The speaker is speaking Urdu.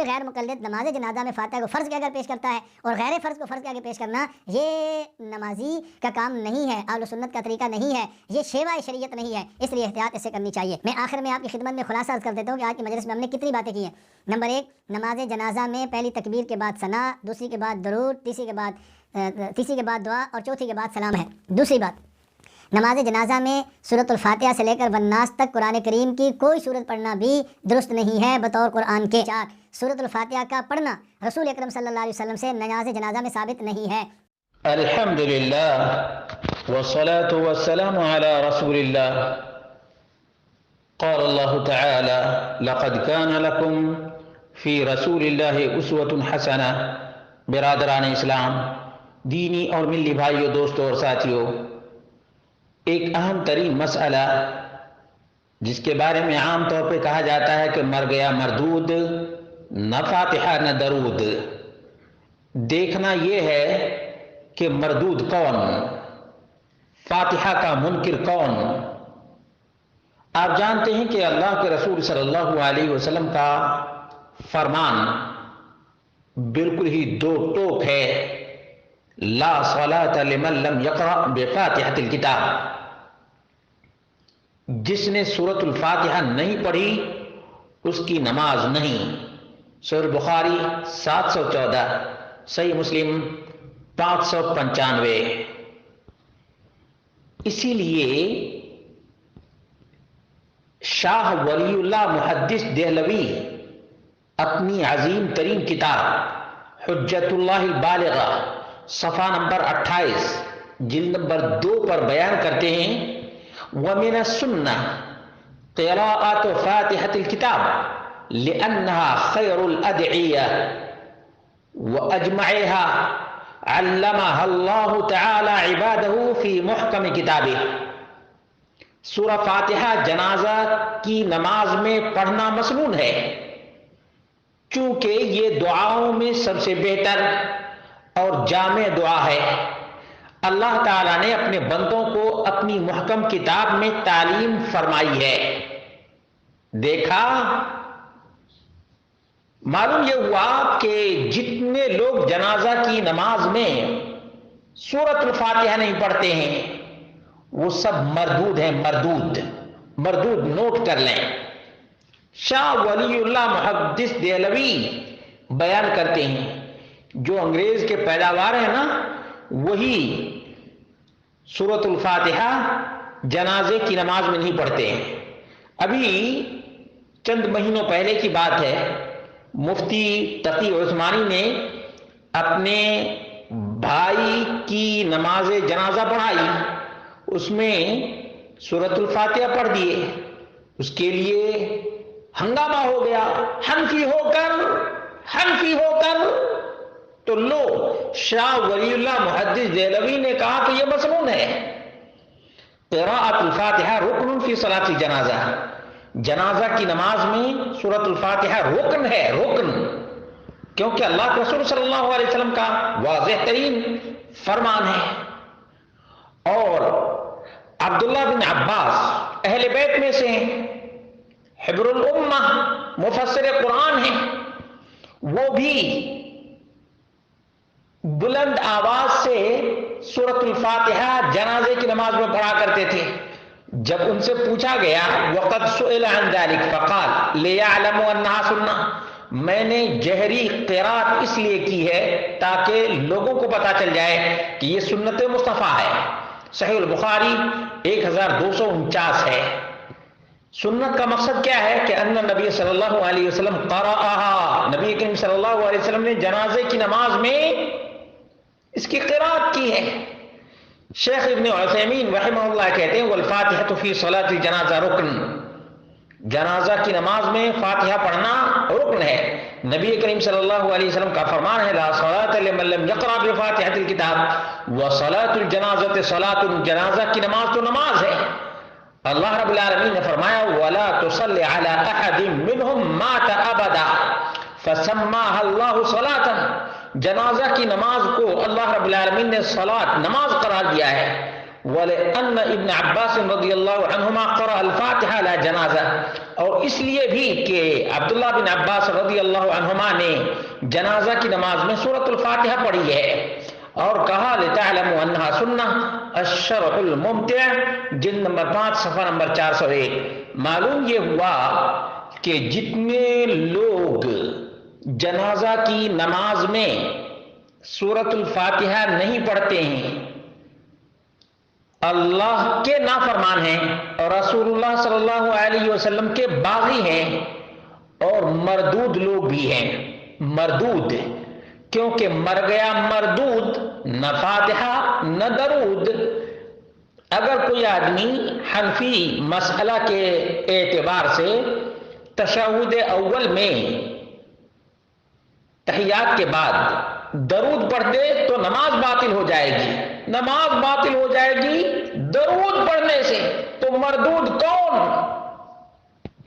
کوئی غیر مقلد نماز جنازہ میں فاتحہ کو فرض کے اگر پیش کرتا ہے اور غیر فرض کو فرض کے آگے پیش کرنا، یہ نمازی کا کام نہیں ہے، اہل سنت کا طریقہ نہیں ہے، یہ شیوہ شریعت نہیں ہے، اس لیے احتیاط اسے کرنی چاہیے۔ میں آخر میں آپ کی خدمت میں خلاصہ عرض کر دیتا ہوں کہ آج کی مجلس میں ہم نے کتنی باتیں کی ہیں۔ نمبر 1، نماز جنازہ میں پہلی تکبیر کے بعد ثنا، دوسری کے بعد درود، تیسری کے بعد دعا اور چوتھی کے بعد سلام ہے۔ دوسری بات، نماز جنازہ میں سورۃ الفاتحہ سے لے کر والناس تک قرآن کریم کی کوئی سورت پڑھنا بھی درست نہیں ہے بطور قرآن کے۔ 4، سورۃ الفاتحہ کا پڑھنا رسول اکرم صلی اللہ علیہ وسلم سے نماز جنازہ میں ثابت نہیں ہے۔ الحمدللہ والصلاة والسلام على رسول اللہ۔ قال اللہ تعالی لقد كان لكم فی رسول اللہ اسوۃ حسنہ۔ برادران اسلام، دینی اور ملی بھائیوں، دوستوں اور ساتھیوں، ایک اہم ترین مسئلہ جس کے بارے میں عام طور پہ کہا جاتا ہے کہ مر گیا مردود، نہ فاتحہ نہ درود، دیکھنا یہ ہے کہ مردود کون، فاتحہ کا منکر کون۔ آپ جانتے ہیں کہ اللہ کے رسول صلی اللہ علیہ وسلم کا فرمان بالکل ہی دو ٹوک ہے، لا صلاۃ لمن لم یقرأ بفاتحۃ الکتاب۔ جس نے سورۃ الفاتحہ نہیں پڑھی اس کی نماز نہیں۔ صحیح بخاری 714، صحیح مسلم 595۔ اسی لیے شاہ ولی اللہ محدث دہلوی اپنی عظیم ترین کتاب حجت اللہ البالغہ صفحہ نمبر 28 جلد نمبر 2 پر بیان کرتے ہیں، وَمِنَ السُّنَّةِ قِرَاءَةُ فَاتِحَةِ الْكِتَابِ لِأَنَّهَا خَيْرُ الْأَدْعِيَّةِ وَأَجْمَعِهَا عَلَّمَهَا اللَّهُ تَعَالَى عِبَادَهُ فِي مُحْكَمِ كِتَابِهِ۔ سورہ فاتحہ جنازہ کی نماز میں پڑھنا مسنون ہے، چونکہ یہ دعاؤں میں سب سے بہتر اور جامع دعا ہے۔ اللہ تعالیٰ نے اپنے بندوں کو اپنی محکم کتاب میں تعلیم فرمائی ہے۔ دیکھا، معلوم یہ ہوا کہ جتنے لوگ جنازہ کی نماز میں سورۃ الفاتحہ نہیں پڑھتے ہیں وہ سب مردود ہیں، مردود نوٹ کر لیں۔ شاہ ولی اللہ محدث دہلوی بیان کرتے ہیں جو انگریز کے پیداوار ہیں نا، وہی سورۃ الفاتحہ جنازے کی نماز میں نہیں پڑھتے ہیں۔ ابھی چند مہینوں پہلے کی بات ہے، مفتی تقی عثمانی نے اپنے بھائی کی نماز جنازہ پڑھائی، اس میں سورۃ الفاتحہ پڑھ دیے، اس کے لیے ہنگامہ ہو گیا، حنفی ہو کر تو لو شاہ ولی اللہ محدث دہلوی نے کہا کہ یہ مسنون ہے۔ قراءۃ الفاتحہ رکن فی صلاۃ الجنازہ، جنازہ کی نماز میں سورۃ الفاتحہ رکن ہے، رکن، کیونکہ اللہ کے رسول صلی اللہ علیہ وسلم کا واضح ترین فرمان ہے۔ اور عبداللہ بن عباس اہل بیت میں سے ہیں، حبر الامہ مفسر قرآن ہیں، وہ بھی بلند آواز سے سورۃ الفاتحہ جنازے کی نماز میں پڑھا کرتے تھے۔ جب ان سے پوچھا گیا وقد سئل عن ذلك فقال ليعلموا انها سنہ، میں نے جہری قرات اس لیے کی ہے تاکہ لوگوں کو پتا چل جائے کہ یہ سنت مصطفیٰ ہے۔ صحیح البخاری 1249 ہے۔ سنت کا مقصد کیا ہے کہ ان نبی صلی اللہ علیہ وسلم قرأها، نبی کریم صلی اللہ علیہ وسلم نے جنازے کی نماز میں اس کی قرات کی ہے۔ شیخ ابن عثیمین رحمہ اللہ کہتے ہیں والفاتحة فی صلاۃ الجنازہ رکن، جنازہ کی نماز میں فاتحہ پڑھنا رکن ہے۔ نبی کریم صلی اللہ علیہ وسلم کا فرمان ہے لا صلاۃ لمن لم یقرأ بفاتحۃ الکتاب وصلاۃ الجنازہ صلاۃ، جنازہ کی نماز تو نماز ہے۔ اللہ رب العالمین نے فرمایا وَلَا تُصَلِّ عَلَىٰ أَحَدٍ مِّنْهُمْ مَاتَ أَبَدًا فَسَمَّاهَا اللَّهُ صَلَاةً، جنازہ کی نماز کو اللہ رب العالمین نے صلاۃ، نماز قرار دیا ہے، وَلِأَنَّ ابن عباس رضی اللہ عنہما قرأ الفاتحہ لا جنازہ، اور اس لیے بھی کہ عبداللہ بن عباس رضی اللہ عنہما نے جنازہ کی نماز میں سورۃ الفاتحہ پڑھی ہے، اور کہا لِتَعْلَمُوا أَنَّهَا سُنَّةٌ الشرح الممتع جلد نمبر 5 صفحہ نمبر 401۔ معلوم یہ ہوا کہ جتنے لوگ جنازہ کی نماز میں سورۃ الفاتحہ نہیں پڑھتے ہیں اللہ کے نافرمان ہیں اور رسول اللہ صلی اللہ علیہ وسلم کے باغی ہیں، اور مردود لوگ بھی ہیں۔ مردود کیونکہ مر گیا مردود، نہ فاتحہ نہ درود۔ اگر کوئی آدمی حنفی مسئلہ کے اعتبار سے تشہد اول میں تحیات کے بعد درود پڑھ دے تو نماز باطل ہو جائے گی، نماز باطل ہو جائے گی درود پڑھنے سے، تو مردود کون؟